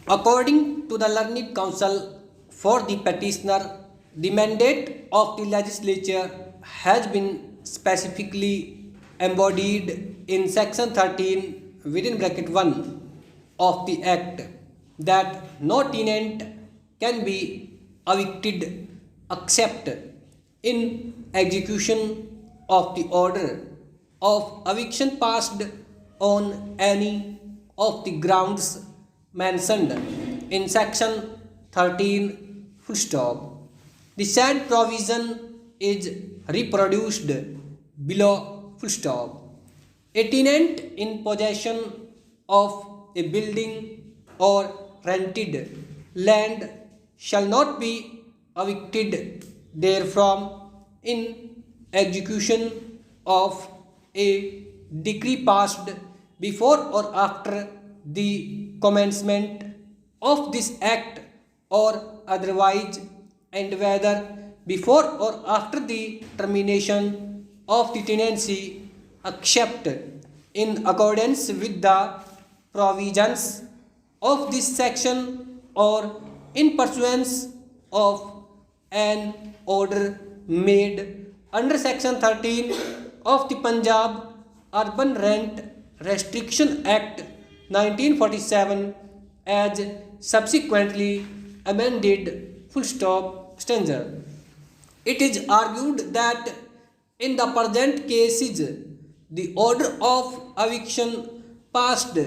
According to the Learned Council for the petitioner, the mandate of the legislature has been specifically embodied in section 13 within bracket 1 of the act that no tenant can be evicted except in execution of the order of eviction passed on any of the grounds mentioned in section 13 full stop. The said provision is reproduced below full stop. A tenant in possession of a building or rented land shall not be evicted therefrom in execution of a decree passed before or after the commencement of this act or otherwise, and whether before or after the termination of the tenancy, except in accordance with the provisions of this section or in pursuance of an order made under section 13 of the Punjab Urban Rent Restriction Act 1947 as subsequently amended full stop stanza. It is argued that in the present cases, the order of eviction passed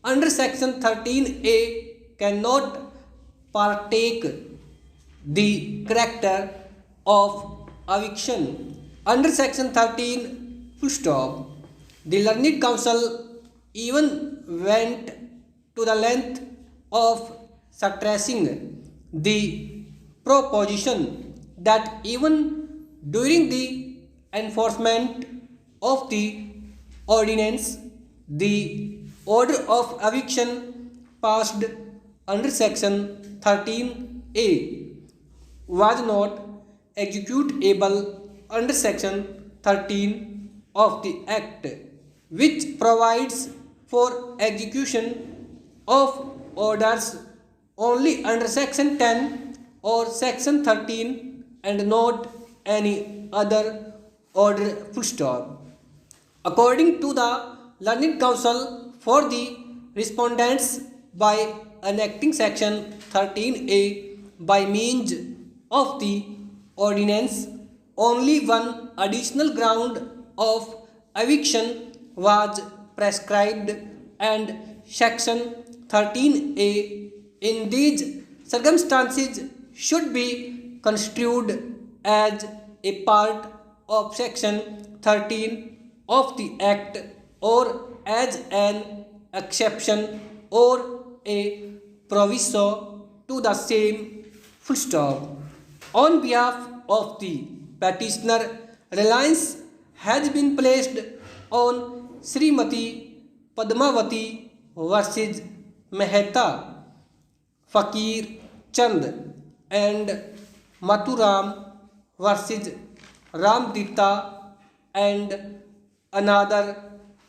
under section 13A cannot partake the character of eviction under section 13 full stop. The Learned Council even went to the length of stressing the proposition that even during the enforcement of the ordinance, the order of eviction passed under section 13A was not executable under section 13 of the Act, which provides for execution of orders only under section 10 or section 13 and not any other order full stop. According to the Learned Council for the respondents, by enacting section 13A by means of the ordinance, only one additional ground of eviction was prescribed, and section 13A in these circumstances should be construed as a part of section 13 of the Act or as an exception or a proviso to the same full stop. On behalf of the petitioner, reliance has been placed on Srimati Padmavati versus Mehta, Fakir Chand and Mathuram versus Ramdita and another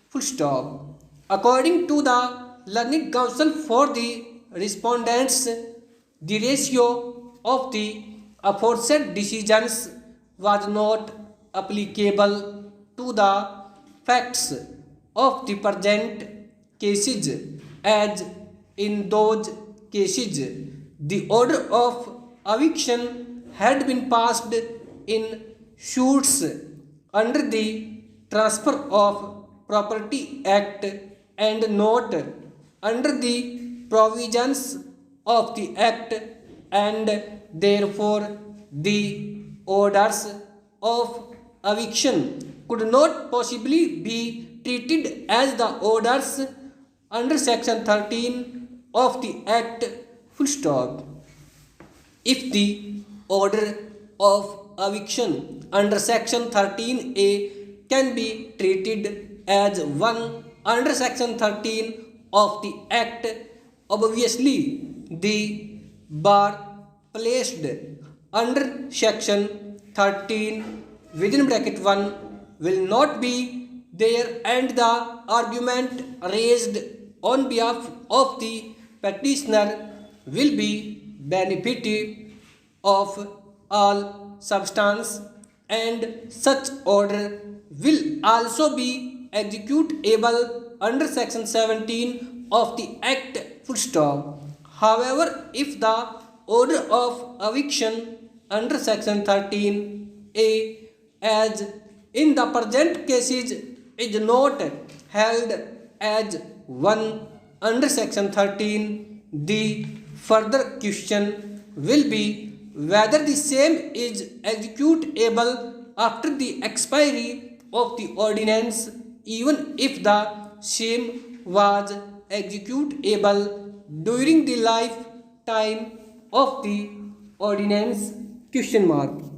full stop. According to the Learned Council for the respondents, the ratio of the aforesaid decisions was not applicable to the facts of the present cases, as in those cases the order of eviction had been passed in suits under the Transfer of Property Act and not under the provisions of the Act, and therefore the orders of eviction could not possibly be treated as the orders under section 13 of the Act full stop. If the order of eviction under section 13A can be treated as one under section 13 of the Act, obviously the bar placed under section 13 within bracket 1 will not be there, and the argument raised on behalf of the petitioner will be benefited of all substance, and such order will also be executable under section 17 of the act full stop. However, if the order of eviction under section 13a as in the present cases is not held as one under section 13, the further question will be whether the same is executable after the expiry of the ordinance, even if the same was executable during the lifetime of the ordinance? Question mark.